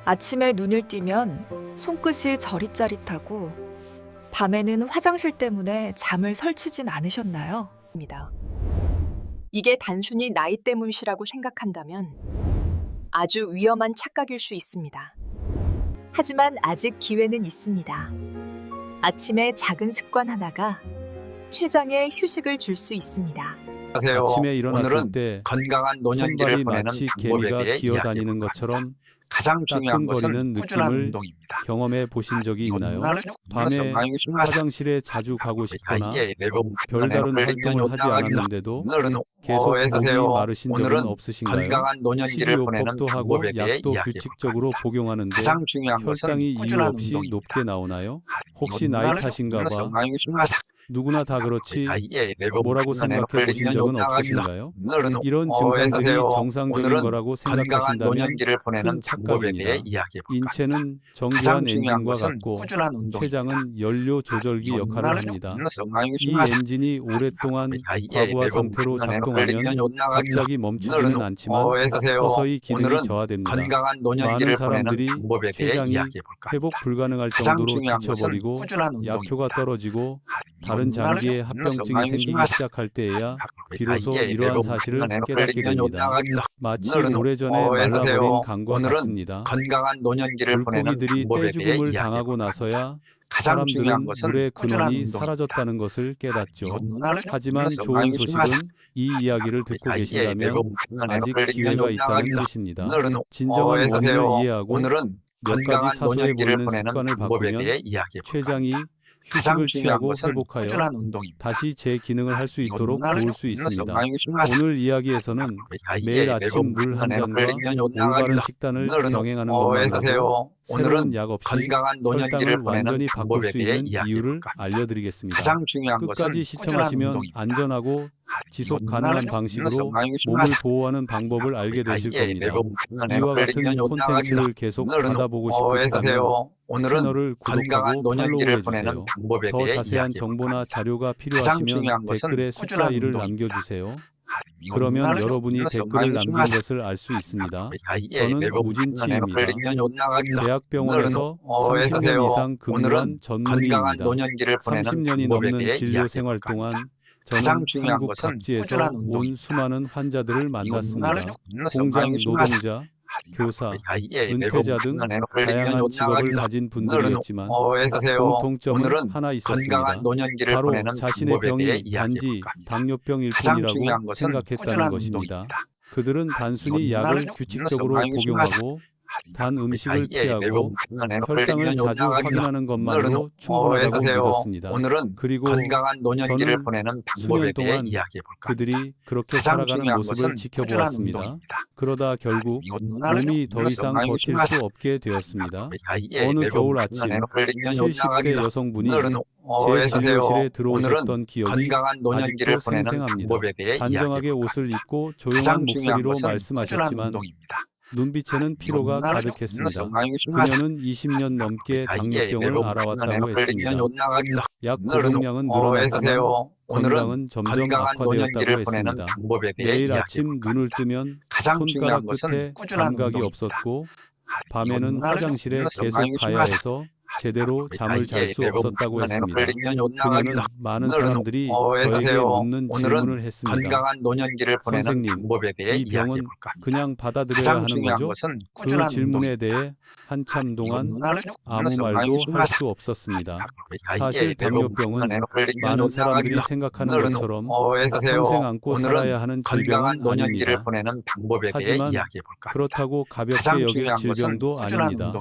아침에 눈을 띄면 손끝이 저릿자릿하고 밤에는 화장실 때문에 잠을 설치진 않으셨나요? 입니다. 이게 단순히 나이 때문이라고 생각한다면 아주 위험한 착각일 수 있습니다. 하지만 아직 기회는 있습니다. 아침에 작은 습관 하나가 췌장에 휴식을 줄 수 있습니다. 안녕하세요. 아침에 일어났을 오늘은 때 건강한 노년기를 손발이 보내는 마치 방법에 개미가 대해 기어다니는 이야기해볼까 것처럼 합니다. 가장 중요한 것은 따끔거리는 꾸준한 느낌을 운동입니다. 경험해 보신 적이 있나요? 밤에 화장실에 자주 가고 싶거나 별다른 활동을 하지 않았는데도 계속 목이 마르신 적은 없으신가요? 건강한 노년기를 보내는 식이요법도 하고 방법에 대해 약도 이야기해볼까 규칙적으로 합니다. 복용하는데 가장 중요한 혈당이 것은 이유 꾸준한 없이 운동입니다. 높게 나오나요? 혹시 나이 탓인가 봐 누구나 다 그렇지 뭐라고 생각해 보신 적은 없으신가요? 이런 증상들이 정상적인 거라고 생각하신다면 큰 착각입니다. 인체는 정교한 엔진과 같고 췌장은 연료 조절기 역할을 합니다. 이 엔진이 오랫동안 과부하 상태로 작동하면 갑자기 멈추지는 않지만 서서히 기능이 저하됩니다. 많은 사람들이 췌장이 회복 불가능할 정도로 지쳐버리고 약효가 떨어지고 다른 장기에 합병증이 생기기 시작할 때에야 비로소 이러한 사실을 깨닫게 됩니다. 마치 오래전에 말라버린 강과 같습니다. 물고기들이 떼죽음을 당하고 나서야 사람들은 물의 근원이 사라졌다는 것을 깨닫죠. 하지만 좋은 소식은 이 이야기를 듣고 계신다면 아직 기회가 있다는 뜻입니다. 진정한 원인을 이해하고 몇 가지 사소해 보이는 습관을 바꾸면 췌장이 휴식을 취하고 회복하여 다시 제 기능을 할 수 있도록 도울 수 있습니다. 오늘 이야기에서는 매일 아침 물 한 잔과 올바른 식단을 병행하는 것만으로도 새로운 약 없이 혈당을 완전히 바꿀 수 있는 이유를 알려드리겠습니다. 끝까지 시청하시면 안전하고 지속 가능한 방식으로 몸을 보호하는 방법을 알게 되실 겁니다. 이와 같은 콘텐츠를 계속 받아보고 싶으시다면 채널을 구독하고 팔로우해주세요. 더 자세한 정보나 자료가 필요하시면 댓글에 숫자 1을 남겨주세요. 그러면 여러분이 댓글을 남긴 것을 알 수 있습니다. 저는 우진치입니다. 대학병원에서 30년 이상 근무한 전문의입니다. 30년이 넘는 진료 생활 동안 저는 한국 각지에서 온 수많은 환자들을 만났습니다. 공장 노동자, 교사, 은퇴자 등 다양한 직업을 가진 분들이었지만 공통점은 하나 있었습니다. 바로 자신의 병이 단지 당뇨병일 뿐이라고 생각했다는 것입니다. 그들은 단순히 약을 규칙적으로 복용하고 단 음식을 피하고 혈당을 자주 확인하는 것만으로 충분하다고 믿었습니다. 그리고 저는 수년 동안 그들이 그렇게 살아가는 모습을 지켜보았습니다. 그러다 결국 몸이 더 이상 버틸 수 없게 되었습니다. 어느 겨울 아침 70대 여성분이 제 진료실에 들어오셨던 기억이 아직도 생생합니다. 단정하게 옷을 입고 조용한 목소리로 말씀하셨지만 눈빛에는 피로가 가득했습니다. 그녀는 20년 넘게 당뇨병을 알아왔다고 했습니다. 약 복용량은 늘어났지만 건강은 점점 악화되었다고 했습니다. 매일 아침 눈을 뜨면 손가락 끝에 감각이 없었고 밤에는 화장실에 계속 가야 해서 제대로 잠을 잘 수 없었다고 했습니다. 그녀는 많은 사람들이 저에게 묻는 질문을 했습니다. 선생님, 이 병은 그냥 받아들여야 하는 거죠? 그 질문에 대해 한참 동안 아무 말도 할 수 없었습니다. 사실 당뇨병은 많은 사람들이 생각하는 것처럼 평생 안고 살아야 하는 질병은 아닙니다. 하지만 그렇다고 가볍게 여길 질병도 아닙니다.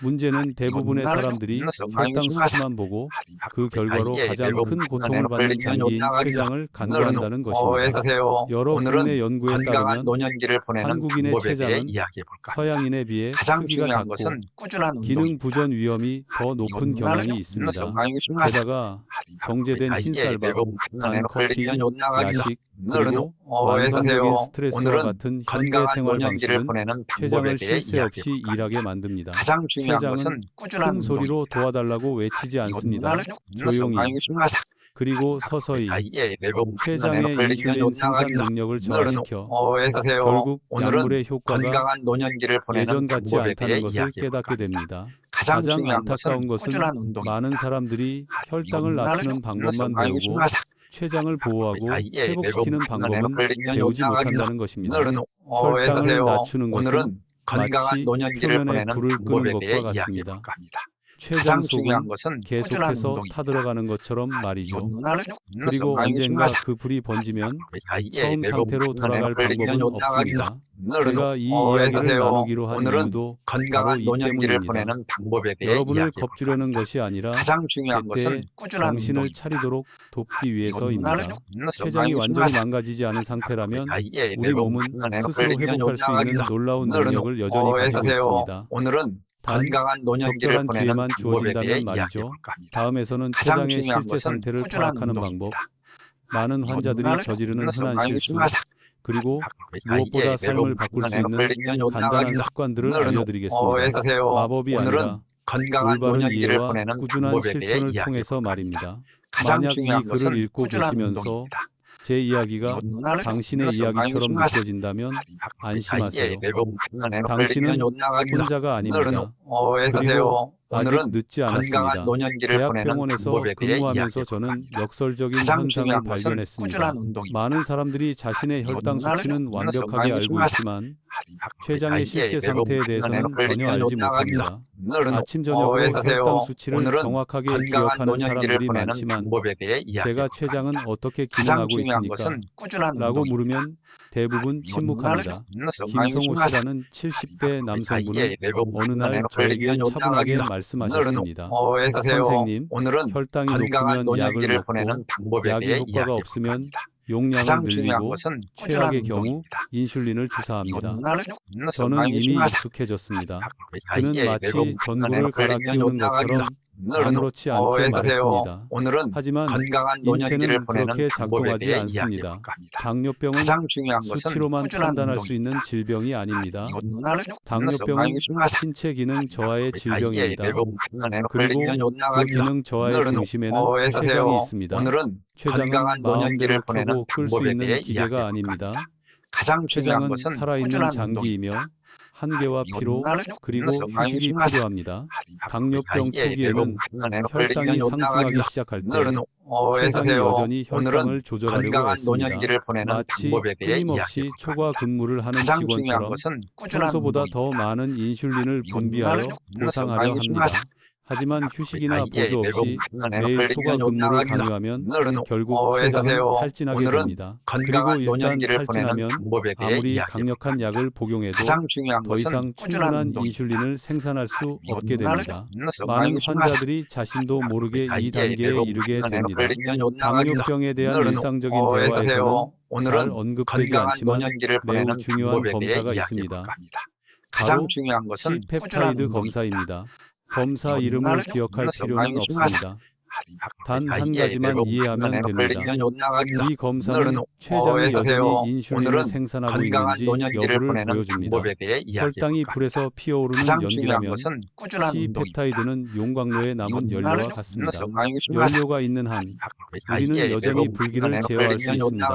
문제는 대부분의 사람들이 혈당 수치만 보고 그 결과로 가장 큰 고통을 받는 장기인 췌장을 간과한다는 것입니다. 여러 국내 연구에 따르면 한국인의 췌장은 서양인에 비해 크기가 작고 기능 부전 위험이 더 높은 경향이 있습니다. 게다가 정제된 흰쌀밥, 단 커피, 야식, 그리고 만성적인 스트레스와 같은 현대 생활 방식은 췌장을 쉴 새 없이 일하게 만듭니다. 췌장은 큰 소리로 도와달라고 외치지 않습니다. 조용히 그리고 서서히 췌장의 뇌는 인슐린 생산 능력을 저하시켜 오해하세요. 결국 오늘은 약물의 효과가 건강한 노년기를 보내는 예전 같지 방법에 않다는 대해 것을 이야기해 깨닫게 볼까 합니다. 됩니다. 가장 가장 중요한 안타까운 것은 꾸준한 운동입니다. 많은 사람들이 혈당을 낮추는 방법만 배우고 췌장을 보호하고 회복시키는 방법은 배우지 못한다는 것입니다. 혈당을 낮추는 것은 오늘은 건강한 마치 노년기를 표면에 보내는 불을 방법에 끄는 대해 것과 이야기해 같습니다. 볼까 합니다. 췌장 가장 속은 중요한 것은 꾸준한 계속해서 운동입니다. 타들어가는 것처럼 말이죠. 그리고 많이 언젠가 중요하다. 그 불이 번지면 처음 내 상태로 몸 돌아갈 걸리면 방법은 나가기도. 없습니다. 오늘은 제가 이 오해하세요. 이야기를 나누기로 한 오늘은 이유도 바로 건강한 이 노년기를 때문입니다. 보내는 방법에 대해 여러분을 이야기해 겁주려는 볼까 합니다. 것이 아니라 가장 중요한 제때 것은 꾸준한 정신을 운동입니다. 차리도록 돕기 위해서입니다. 췌장이 많이 완전히 중요하다. 망가지지 않은 상태라면 내 우리 몸 몸은 건강한 스스로 회복할 수 있는 나가기도. 놀라운 오늘은 능력을 여전히 가지고 오해하세요. 있습니다. 오늘은 단 건강한 노년기를 적절한 보내는 기회만 방법에 대해 주어진다면 이야기해 말이죠. 볼까 합니다. 다음에서는 가장 췌장의 중요한 실제 것은 상태를 꾸준한 파악하는 방법, 운동입니다. 많은 환자들이 저지르는 흔한 실수, 그리고 무엇보다 삶을 바꿀 수 있는 간단한 습관들을 알려드리겠습니다. 마법이 아니라 건강한 올바른 노년기를 이해와 보내는 꾸준한 방법에 대해 실천을 이야기해 통해서 볼까 말입니다. 합니다. 가장 만약 이 중요한 글을 것은 읽고 꾸준한 계시면서 운동입니다. 제 이야기가 당신의 이야기처럼 느껴진다면 안심하세요. 당신은 혼자가 아닙니다. 그리고 아직 오늘은 늦지 건강한 않았습니다. 노년기를 보내는 대학병원에서 방법에 대해 근무하면서 이야기해 저는 볼까 역설적인 가장 현상을 중요한 것은 발견했습니다. 꾸준한 운동입니다. 많은 사람들이 자신의 혈당 수치는 완벽하게 알고 있지만 췌장의 실제 상태에 대해서는 전혀 알지 못합니다. 아침 저녁으로 혈당 수치를 정확하게 기억하는 사람들이 많지만 제가 췌장은 어떻게 가장 기능하고 중요한 있습니까? 것은 꾸준한 라고 운동입니다. 물으면 대부분 침묵합니다. 김성호 씨라는 70대 남성분은 어느 날 저에게 차분하게 말씀하셨습니다. 선생님, 오늘은 혈당이 건강한 높으면 약을 노년기를 먹고 보내는 방법에 약이 대해 효과가 이야기해 없으면 볼까 합니다. 용량을 가장 중요한 늘리고 것은 꾸준한 최악의 경우 운동입니다. 인슐린을 주사합니다. 저는 저는 이미 익숙해졌습니다. 그는 마치 전구를 갈아 끼우는 것처럼 아무렇지 않게 말했습니다. 오늘은 하지만 건강한 노년기를 인체는 보내는 그렇게 방법에 작동하지 대해 않습니다. 이야기해 볼까 합니다. 당뇨병은 가장 중요한 것은 수치로만 꾸준한 판단할 수 있는 운동입니다. 질병이 아닙니다. 당뇨병은 당뇨병은 신체 기능 저하의 질병입니다. 그리고 그리고 그 기능 저하의 중심에는 췌장이 있습니다. 오늘은 췌장은 건강한 노년기를 마음대로 보내는 켜고 끌 수 방법에 있는 대해 기계가 이야기해 아닙니다. 볼까 합니다. 가장 중요한 췌장은 것은 살아있는 꾸준한 장기이며 운동입니다. 한계와 피로 그리고 휴식이 필요합니다. 당뇨병 초기에는 혈당이 상승하기 시작할 때 췌장이 여전히 혈당을 조절하려고 건강한 했습니다. 노년기를 보내는 마치 방법에 대해 끊임없이 이야기해 초과 볼까 합니다. 근무를 하는 가장 중요한 직원처럼 것은 꾸준한 평소보다 더 운동입니다. 많은 인슐린을 분비하여 보상하려 합니다. 하지만 휴식이나 보조 없이 매일 초과 근무를 강요하면 결국 췌장은 탈진하게 됩니다. 그리고 건강한 일단 노년기를 보내는 탈진하면 방법에 대해 아무리 이야기해 강력한 볼까 합니다. 약을 복용해도 가장 중요한 더 것은 이상 꾸준한 충분한 운동입니다. 인슐린을 생산할 수 없게 됩니다. 많은 많은 환자들이 자신도 모르게 이 단계에 이르게 됩니다. 당뇨병에 대한 일상적인 대화에서는 잘 오늘은 언급되지 건강한 않지만 노년기를 매우 보내는 중요한 방법에 대해 검사가 이야기해 있습니다. 볼까 합니다. 가장 바로 중요한 것은 꾸준한 C펩타이드 운동입니다. 검사입니다. 검사 이름을 기억할 필요는 없습니다. 단 한 가지만 이해하면 됩니다. 이 검사는 che장이 여전히 인슐린을 생산하고 있는지 여부를 보여줍니다. 혈당이 불에서 피어오르는 연기라면 C펩타이드는 용광로에 남은 연료와 같습니다. 연료가 있는 한 우리는 여전히 불길을 제어할 수 있습니다.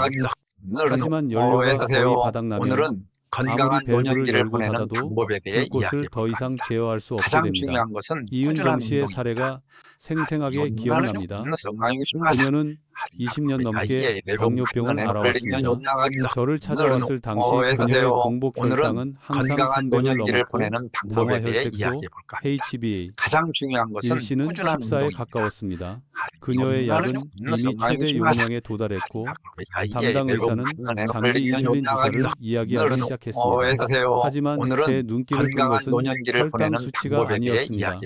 하지만 연료가 거의 바닥나면 아무리 밸브를 열고 닫아도 불꽃을 더 이상 제어할 수 없게 됩니다. 이은정 씨의 사례가 생생하게 기억납니다. 그녀는 20년 넘게 당뇨병을 앓아왔습니다. 저를 찾아왔을 당시 그녀의 공복 혈당은 항상 300을 넘었고 당화혈색소, HbA, 일시는 14에 가까웠습니다. 그녀의 약은 이미 최대 용량에 도달했고 담당 의사는 장기 인슐린 주사를 이야기하기 시작했습니다. 하지만 제 눈길을 끈 것은 혈당 수치가 아니었습니다.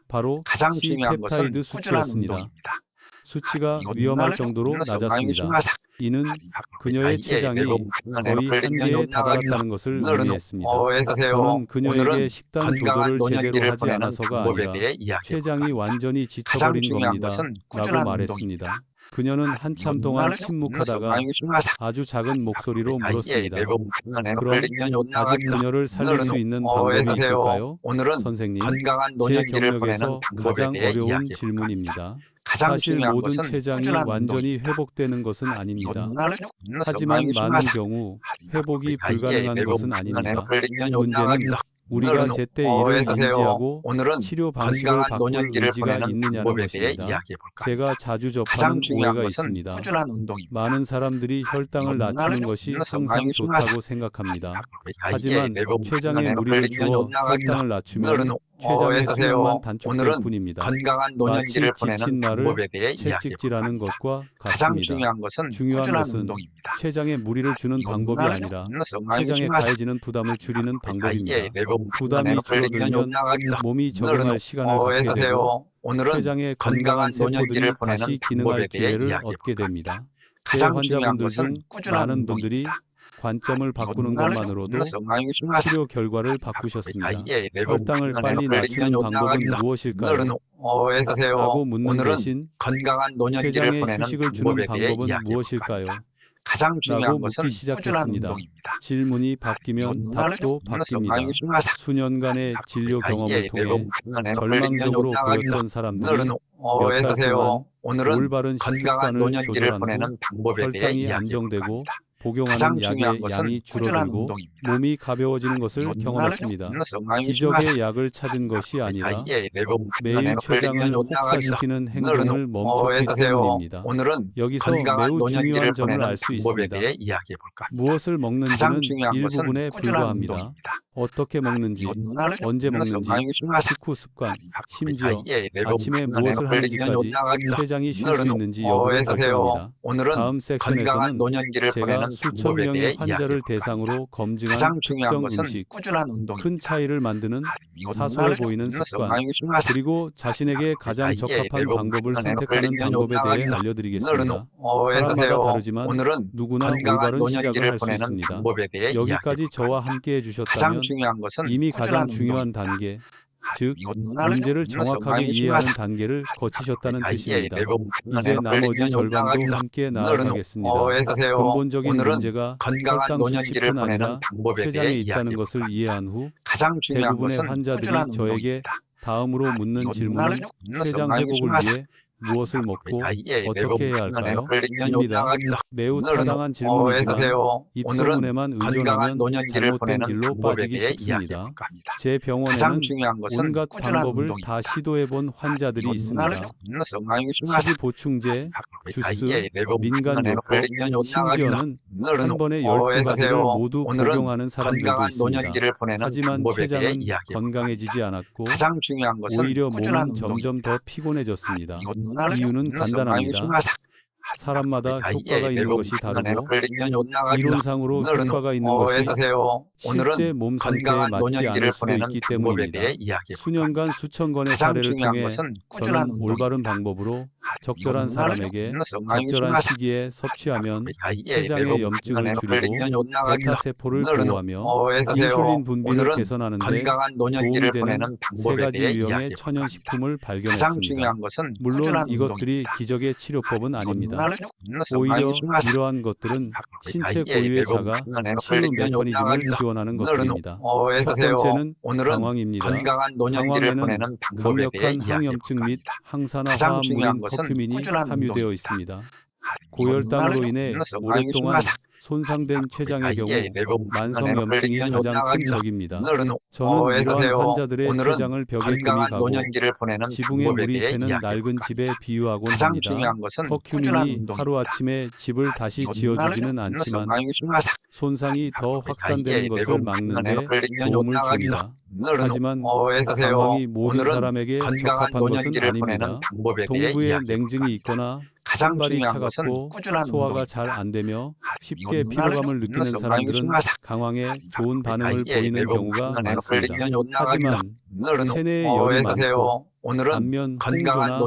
바로 C펩타이드 수치였습니다. 수치가 위험할 정도로 낮았습니다. 이는 그녀의 췌장이 거의 한계에 다다랐다는 것을 의미했습니다. 저는 그녀에게 식단 조절을 제대로 하지 않아서가 아니라 췌장이 완전히 지쳐버린 겁니다. 라고 말했습니다. 그녀는 한참 동안 침묵하다가 아주 작은 목소리로 물었습니다. 그럼 아직 그녀를 살릴 수 있는 방법이 있을까요? 선생님, 제 경력에서 가장 어려운 질문입니다. 가장 사실 중요한 모든 것은 췌장이 꾸준한 완전히 운동입니다. 회복되는 것은 아닙니다. 이거는 하지만 많은 경우 회복이 불가능한 것은 아닙니다. 문제는 우리가 제때 이를 인지하고 오늘은 치료 방식을 건강한 바꿀 노년기를 의지가 보내는 있느냐는 방법에 대해 것입니다. 이야기해 볼까 제가 합니다. 자주 접하는 가장 중요한 오해가 것은 있습니다. 꾸준한 운동입니다. 많은 사람들이 혈당을 낮추는 것이 항상 좋다고 생각합니다. 하지만 췌장에 무리를 주어 혈당을 낮추면 췌장의 수명만 단축될 뿐입니다. 건강한 마치 노년기를 보내는 지친 나를 방법에 대해 이야기해 볼까 채찍질하는 합니다. 것과 가장 같습니다. 중요한 것은 중요한 꾸준한 것은 운동입니다. 췌장에 무리를 주는 방법이 아니라 췌장에 가해지는 부담을 줄이는 방법입니다. 부담이 줄어들면 몸이 적응할 시간을 갖게 되고 오늘은 췌장의 건강한 세포들이 다시 기능할 기회를 얻게 됩니다. 제 가장 중요한 환자분들 중 것은 꾸준한 많은 분들이 운동입니다. 관점을 바꾸는 것만으로도 치료 결과를 바꾸셨습니다. 혈당을 빨리 낮추는 방법은 무엇일까요? 라고 묻는 대신 건강한 노년기를 췌장에 보내는 휴식을 주는 방법에 대해 방법은 이야기해 무엇일까요? 볼까 합니다. 가장 중요한 라고 것은 묻기 꾸준한 시작했습니다. 운동입니다. 질문이 바뀌면 답도 바뀝니다. 수년간의 진료 경험을 통해 절망적으로 보였던 사람들이 몇 달 동안 올바른 건강한 식습관을 노년기를 조절한 후 보내는 방법에 대해 혈당이 이야기해 볼까 안정되고 합니다. 복용하는 가장 중요한 약의 것은 양이 꾸준한 줄어들고 운동입니다. 몸이 가벼워지는 것을 경험했습니다. 기적의 약을 찾은 것이 아니라 매일 췌장을 혹사시키는 행동을 멈췄기 때문입니다. 오늘은 여기서 건강한 매우 노년기를 중요한 점을 보내는 알 수 방법에 있습니다. 대해 이야기해 볼까 합니다. 무엇을 가장 먹는지는 중요한 것은 일부분에 꾸준한 불과합니다. 운동입니다. 어떻게 먹는지, 언제 먹는지, 식후 습관, 심지어 아침에 무엇을 하는지까지 췌장이 쉴 수 있는지 여부를 결정합니다. 오늘은 다음 건강한 섹션에서는 노년기를 제가 보내는 수천 방법에 명의 대해 환자를 이야기해 볼까 대상으로 합니다. 검증한 가장 중요한 특정 것은 음식, 꾸준한 운동입니다. 큰 차이를 만드는 사소해 보이는 습관, 그리고 자신에게 가장 적합한 방법을 선택하는 방법에 대해 알려드리겠습니다. 사람마다 다르지만 누구나 올바른 시작을 할 수 있습니다. 여기까지 저와 함께 가장 해주셨다면 중요한 것은 이미 가장 꾸준한 중요한 운동입니다. 단계, 즉 문제를 정확하게 이해하는 단계를 거치셨다는 뜻입니다. 이제 나머지 절반도 함께 나아가겠습니다. 근본적인 문제가 건강한 혈당 노년기를 수치뿐 보내는 아니라 방법에 췌장에 대해 있다는 이야기해 것을 볼까 이해한 합니다. 후 가장 중요한 대부분의 것은 환자들이 꾸준한 저에게 운동입니다. 다음으로 묻는 질문은 췌장 회복을 위해 무엇을 먹고 어떻게 해야 할까요? 입니다. 매우 타당한 질문이지만 입소문에만 의존하면 잘못된 길로 빠지기 쉽습니다. 제 가장 병원에는 중요한 것은 온갖 꾸준한 방법을 운동입니다. 다 시도해본 환자들이 있습니다. 식이 보충제, 주스, 민간요법, 심지어는 한 번에 12가지를 모두 복용하는 사람들도 있습니다. 하지만 췌장은 건강해지지 않았고 가장 중요한 것은 오히려 꾸준한 몸은 점점 운동입니다. 더 피곤해졌습니다. 이유는 간단합니다. 사람마다 효과가 있는 것이 다르고 이론상으로 효과가 있는 것이 실제 몸 상태에 맞지 않을 수도 있기 때문입니다. 수년간 수천 건의 사례를 통해 저는 올바른 방법으로 적절한 사람에게 적절한 시기에 섭취하면 췌장의 염증을 줄이고 베타세포를 보호하며 인슐린 분비를 개선하는 데 도움이 되는 세 가지 유형의 천연식품을 발견했습니다. 물론 이것들이 기적의 치료법은 아닙니다. 오히려 이러한 것들은 신체 고유의 자가 치유 메커니즘을 지원하는 것들입니다. 첫 번째는 강황입니다. 강황에는 강력한 항염증 및 항산화 화합물인 커큐민이 함유되어 있습니다. 고혈당으로 인해 오랫동안 손상된 췌장의 경우 만성 염증이 가장 큰 적입니다. 저는 이러한 환자들의 췌장을 벽에 금이 가고 지붕에 물이 새는 낡은 집에 비유하곤 합니다. 커큐민이 하루아침에 집을 다시 지어주지는 않지만 손상이 더 확산되는 것을 막는 데 도움을 줍니다. 하지만 강황이 모든 사람에게 적합한 것은 아닙니다. 동부에 냉증이 있거나 손발이 차갑고 소화가 잘 안 되며 쉽게 피로감을 느끼는 사람들은 강황에 좋은 반응을 보이는 경우가 많습니다. 하지만 체내에 열이 많고 반면 홍조나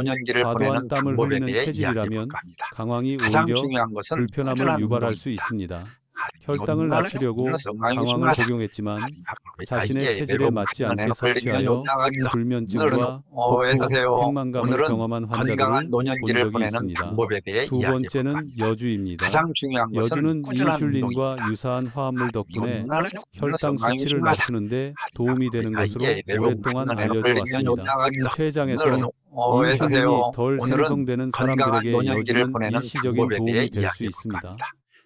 과도한 땀을 흘리는 체질이라면 강황이 오히려 불편함을 유발할 수 있습니다. 혈당을 낮추려고 방황을 복용했지만 자신의 체질에 맞지 않게 섭취하여 불면증과 복부, 팽만감을 경험한 환자들을 본 적이 있습니다. 두 번째는 여주입니다. 여주는 인슐린과 유사한 화합물 덕분에 혈당 수치를 낮추는데 도움이 되는 것으로 오랫동안 알려져 왔습니다. 췌장에서 인슐린이 덜 생성되는 사람들에게 여주는 일시적인 도움이 될 수 있습니다.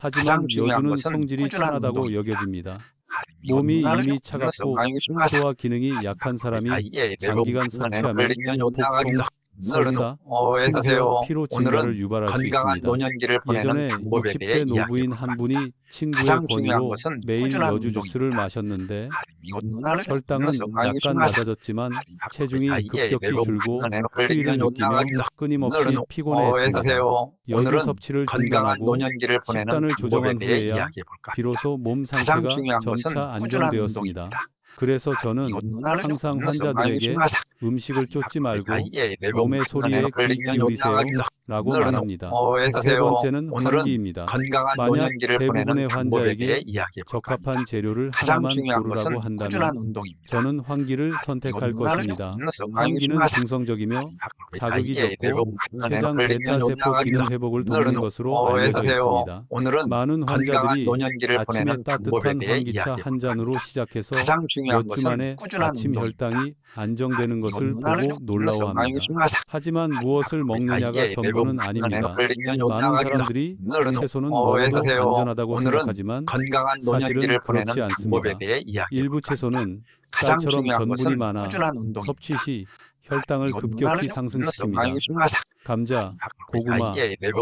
하지만 여주는 성질이 차하다고 여겨집니다. 몸이 이미 차갑고 소화 기능이 약한 사람이 장기간 섭취하면 복통, 설사, 심지어 피로 증가를 유발할 수 있습니다. 예전에 60대 노부인 한 분이 친구의 권유로 매일 여주 주스를 마셨는데 혈당은 약간 낮아졌지만 체중이 급격히 줄고 추위를 느끼며 끊임없이 피곤해했습니다. 여주 섭취를 중단하고 식단을 조정한 후에야 비로소 몸 상태가 점차 안정되었습니다. 그래서 저는 항상 환자들에게 음식을 쫓지 말고 몸의 소리에 귀 기울이세요 라고 말합니다. 세 번째는 환기입니다. 만약 대부분의 환자에게 적합한 재료를 하나만 고르라고 한다면 저는 환기를 선택할 것입니다. 환기는 중성적이며 자극이 적고 췌장 베타세포 기능 회복을 돕는 것으로 알려져 있습니다. 많은 환자들이 아침에 따뜻한 환기차 한 잔으로 시작해서 몇 주 만에 아침 혈당이 안정되는 것을 보고 놀라워합니다. 하지만 무엇을 먹느냐가 전부는 아닙니다. 많은 사람들이 채소는 먹어도 안전하다고 생각하지만 사실은 그렇지 않습니다. 일부 채소는 쌀처럼 전분이 많아 섭취 시 혈당을 급격히 상승시킵니다. 감자, 고구마,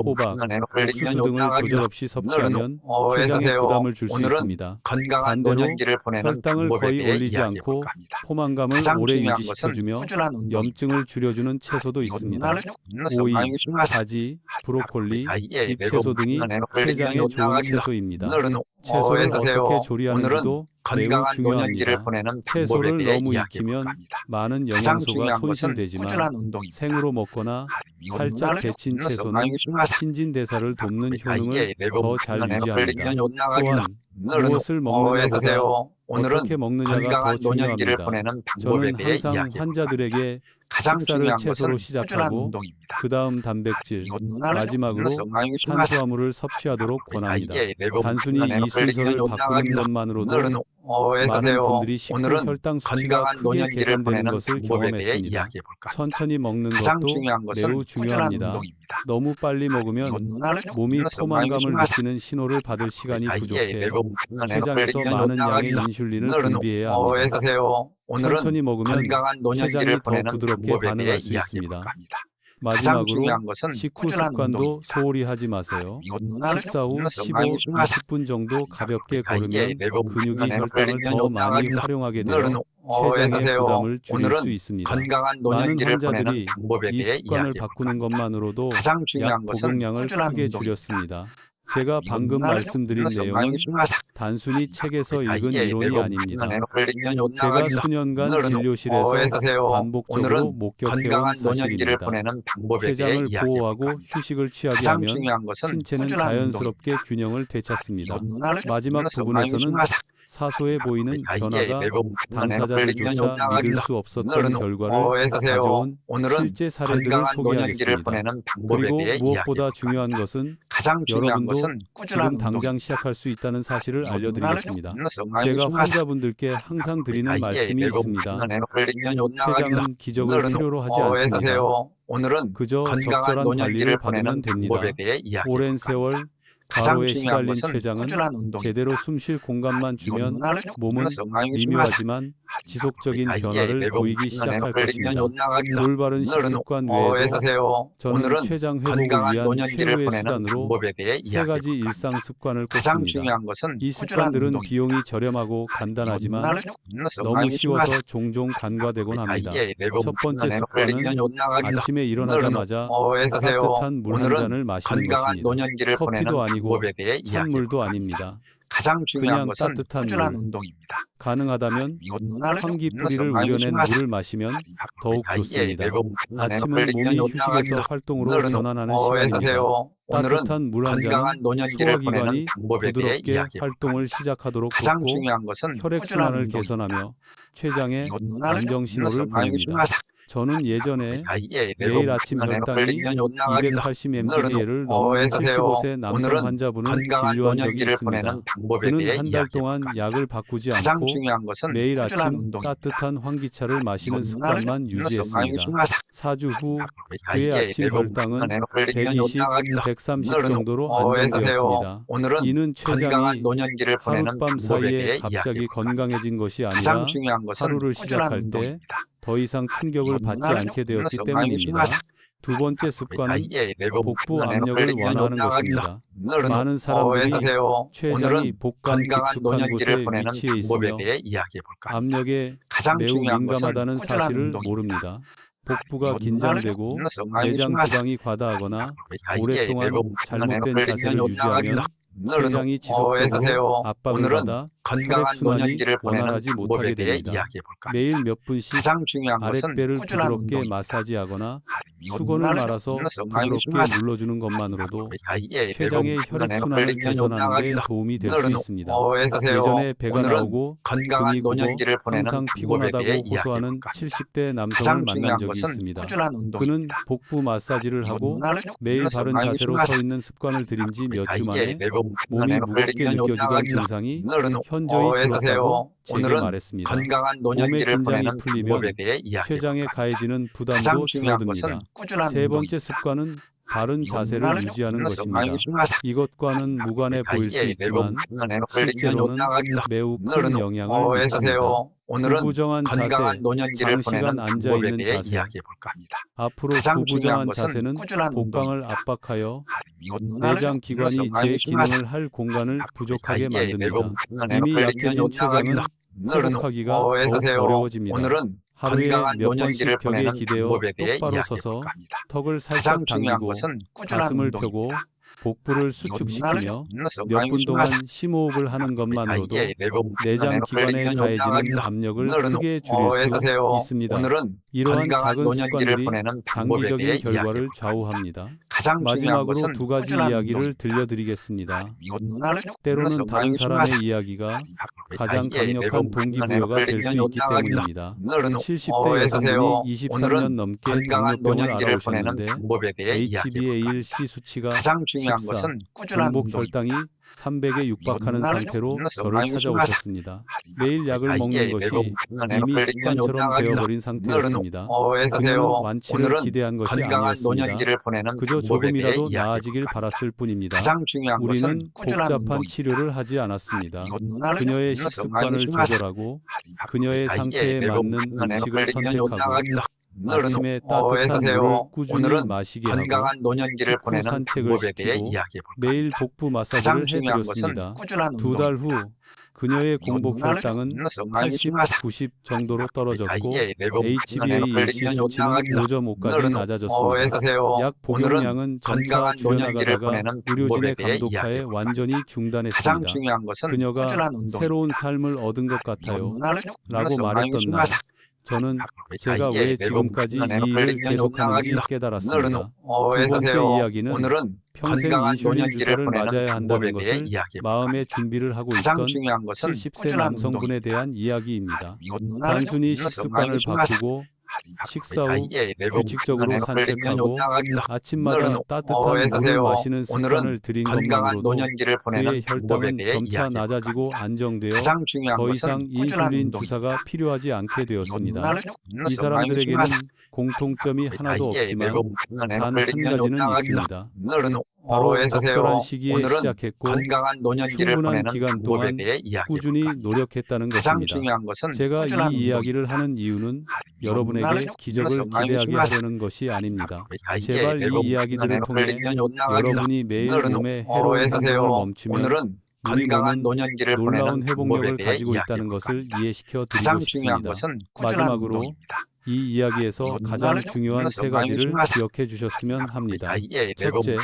호박, 옥수수 등을 조절 없이 섭취하면 췌장에 부담을 줄 수 있습니다. 반대로 혈당을 거의 올리지 않고 포만감을 오래 유지시켜주며 염증을 줄여주는 채소도 있습니다. 오이, 가지, 브로콜리, 잎채소 등이 췌장에 좋은 채소입니다. 채소를 어떻게 조리하는지도 매우 중요합니다. 채소를 너무 익히면 많은 영양소가 손실되지만 생으로 먹거나 살짝 데친 채소는 신진대사를 돕는 효능을 더 잘 유지합니다. 또한 무엇을 먹느냐보다 어떻게 먹느냐가 더 중요합니다. 저는 항상 환자들에게 식사를 채소로 시작하고 그 다음 단백질, 마지막으로 탄수화물을 섭취하도록 권합니다. 단순히 이 순서를 바꾸는 것만으로도 많은 분들이 식후 혈당 수치가 크게 개선되는 것을 경험했습니다. 천천히 먹는 것도 매우 중요합니다. 너무 빨리 먹으면 몸이 포만감을 느끼는 신호를 받을 시간이 부족해 췌장에서 많은 양의 인슐린을 분비해야 합니다. 천천히 먹으면 췌장이 더 부드럽게 반응할 수 있습니다. 마지막으로 식후 습관도 소홀히 하지 마세요. 식사 후 15, 20분 정도 가볍게 걸으면 근육이 혈당을 더 많이 활용하게 되어 췌장의 부담을 줄일 수 있습니다. 많은 환자들이 이 습관을 바꾸는 것만으로도 약 복용량을 크게 줄였습니다. 제가 방금 말씀드린 내용은 단순히 책에서 읽은 이론이 아닙니다. 제가 수년간 진료실에서 반복적으로 목격해온 사실입니다. 췌장을 보호하고 휴식을 취하게 하면 신체는 자연스럽게 균형을 되찾습니다. 마지막 부분에서는 사소해 보이는 변화가 당사자들조차 믿을 수 없었던 결과를 가져온 실제 사례들을 소개하겠습니다. 그리고 무엇보다 중요한 것은 여러분도 지금 당장 시작할 수 있다는 사실을 알려드리겠습니다. 제가 환자분들께 항상 드리는 말씀이 있습니다. 췌장은 기적을 필요로 하지 않습니다. 그저 적절한 관리를 받으면 됩니다. 오랜 세월 과로에 시달린 췌장은 제대로 숨 쉴 공간만 주면 몸은 미묘하지만 지속적인 변화를 보이기 시작할 것입니다. 올바른 식습관 외에도 저는 췌장 회복을 위한 최후의 수단으로 세 가지 일상 습관을 꼽습니다. 이 습관들은 비용이 저렴하고 간단하지만 너무 쉬워서 종종 간과되곤 합니다. 첫 번째 습관은 아침에 일어나자마자 따뜻한 물 한 잔을 마시는 것입니다. 커피도 아니고 찬물도 아닙니다. 가장 중요한 그냥 것은 따뜻한 꾸준한 물. 운동입니다. 가능하다면 환기 뿌리를 우려낸 물을 마시면 더욱 좋습니다. 아침은 몸이 휴식에서 활동으로 전환하는 시간입니다. 따뜻한 물 한 잔은 소화기관이 부드럽게 활동을 시작하도록 가장 돕고 중요한 것은 혈액순환을 개선하며 췌장에 안정 신호를 보냅니다. 저는 예전에 매일 아침 혈당이 280mg/ml를 넘는 75세 남성 환자분을 진료한 적이 있습니다. 그는 한 달 동안 약을 바꾸지 가장 않고 중요한 것은 매일 꾸준한 아침 운동입니다. 따뜻한 환기차를 마시는 습관만 유지했습니다. 4주 후 그의 아침 혈당은 120, 130 정도로 안정되었습니다. 이는 췌장이 하룻밤 사이에 갑자기 건강해진 것이 가장 아니라 중요한 것은 하루를 꾸준한 시작할 때 운동입니다. 더 이상 충격을 받지 않게 되었기 때문입니다. 두 번째 습관은 복부 압력을 완화하는 것입니다. 많은 사람들이 췌장이 복간 깊숙한 곳에 위치해 있으며 압력에 매우 민감하다는 사실을 모릅니다. 복부가 긴장되고 내장 지방이 과다하거나 오랫동안 잘못된 자세를 유지하면 췌장이 지속적으로 압박을 받아 혈액순환이 원활하지 못하게 됩니다. 매일 몇 분씩 아랫배를 부드럽게 마사지하거나 수건을 말아서 부드럽게 눌러주는 것만으로도 췌장의 혈액순환을 개선하는 데 도움이 될 수 있습니다. 예전에 배가 나오고 금이 고고 항상 피곤하다고 호소하는 70대 남성을 만난 적이 있습니다. 그는 복부 마사지를 하고 매일 바른 자세로 서 있는 습관을 들인 지 몇 주 만에 몸이 무겁게 느껴지던 증상이 현저히 줄었다고 제게 말했습니다. 몸의 긴장이 풀리면 췌장에 가해지는 부담도 줄어듭니다. 세 번째 습관은 바른 자세를 유지하는 것입니다. 이것과는 무관해 보일 수 있지만 실제로는 매우 큰 영향을 미칩니다. 구부정한 자세, 장시간 앉아있는 자세. 앞으로 구부정한 자세는 복강을 압박하여 내장 기관이 제 기능을 할 공간을 부족하게 만듭니다. 이미 약해진 췌장은 회복하기가 더욱 어려워집니다. 하루에 몇 번씩 벽에 기대어 똑바로 서서 턱을 살짝 당기고 가슴을 펴고 복부를 수축시키며 몇 분 동안 심호흡을 하는 것만으로도 내장 기관에 가해지는 압력을 크게 줄일 수 있습니다. 이러한 작은 습관들이 장기적인 결과를 좌우합니다. 마지막으로 두 가지 이야기를 들려드리겠습니다. 때로는 다른 사람의 이야기가 가장 강력한 동기부여가 될 수 있기 때문입니다. 70대 여성분이 23년 넘게 당뇨병을 앓아오셨는데 HbA1c 수치가 14, 공복 혈당이 300에 육박하는 상태로 저를 찾아오셨습니다. 매일 약을 먹는 것이 이미 습관처럼 되어버린 상태였습니다. 그녀는 완치를 기대한 것이 아니었습니다. 그저 조금이라도 나아지길 바랐을 뿐입니다. 우리는 복잡한 치료를 하지 않았습니다. 그녀의 식습관을 조절하고 그녀의 상태에 맞는 음식을 선택하고 아침에 따뜻한 물을 꾸준히 마시게 하고 식후 산책을 시키고 매일 복부 마사지를 해드렸습니다. 2달 후 그녀의 공복 혈당은 80, 90 정도로 떨어졌고 HbA1c 수치는 5.5까지 낮아졌습니다. 약 복용량은 점차 줄여나가다가 의료진의 감독하에 완전히 중단했습니다. 그녀가 새로운 삶을 얻은 것 같아요 라고 말했던 날 저는 제가 왜 지금까지 이 일을 계속하는지 깨달았습니다. 두 번째 이야기는 평생 인슐린 주사를 맞아야 한다는 것을 마음의 준비를 하고 있던 70세 남성분에 대한 이야기입니다. 단순히 식습관을 바꾸고 식사 후 규칙적으로 산책하고 아침마다 따뜻한 물을 마시는 습관을 들인 것만으로도 그의 혈당은 점차 낮아지고 안정되어 더 이상 인슐린 주사가 필요하지 않게 되었습니다. 이 사람들에게는 공통점이 하나도 없지만 단 한 가지는 있습니다. 바로 적절한 시기에 시작했고 충분한 기간 동안 꾸준히 노력했다는 것입니다. 제가 이 이야기를 하는 이유는 여러분에게 기적을 기대하게 하려는 것이 아닙니다. 제발 이 이야기들을 통해 여러분이 매일 몸에 해로운 행동을 멈추면 우리 몸은 놀라운 회복력을 가지고 있다는 것을 이해시켜 드리고 싶습니다. 마지막으로 이 이야기에서 가장 중요한 세 가지를 기억해 주셨으면 합니다. 첫째,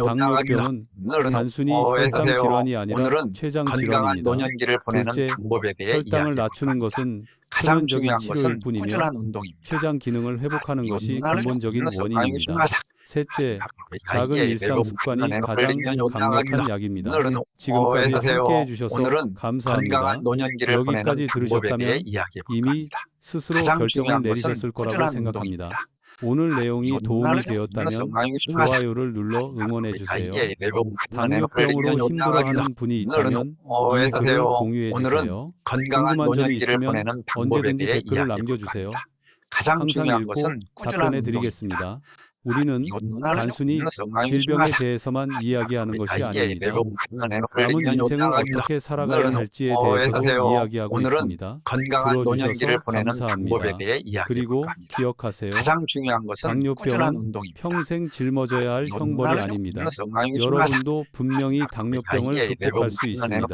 당뇨병은 단순히 혈당 질환이 아니라 췌장 질환입니다. 둘째, 혈당을 낮추는 것은 가장 표면적인 중요한 것은 치료일 뿐이며 꾸준한 운동입니다. 췌장 기능을 회복하는 것이 근본적인 원인입니다. 셋째, 작은 예, 일상 습관이 가장 강력한 약입니다. 지금까지 하세요. 함께해 주셔서 오늘은 감사합니다. 건강한 노년기를 여기까지 보내는 방법에 들으셨다면 대해 이야기해 볼 이미 겁니다. 스스로 가장 결정을 중요한 것은 내리셨을 거라고 꾸준한 생각합니다. 운동입니다. 오늘 내용이 도움이 되었다면 좋아요를 눌러 응원해 예, 주세요. 당뇨병으로 힘들어하는 분이 있다면 이 글을 공유해 주세요. 건강한 궁금한 점이 노년기를 있으면 보내는 방법에 언제든지 대해 댓글을 이야기해 볼 남겨주세요. 겁니다. 가장 항상 중요한 읽고 것은 꾸준한 답변해 운동입니다. 드리겠습니다. 우리는 단순히 질병에 대해서만 이야기하는 것이 아닙니다. 남은 인생을 어떻게 살아가야 할지에 대해서도 이야기하고 있습니다. 건강한 노년기를 들어주셔서 보내는 감사합니다. 방법에 대해 이야기해 그리고 볼 겁니다. 기억하세요. 가장 중요한 것은 꾸준한 당뇨병은 운동입니다. 평생 짊어져야 할 형벌이 아닙니다. 여러분도 분명히 당뇨병을 극복할 수 있습니다.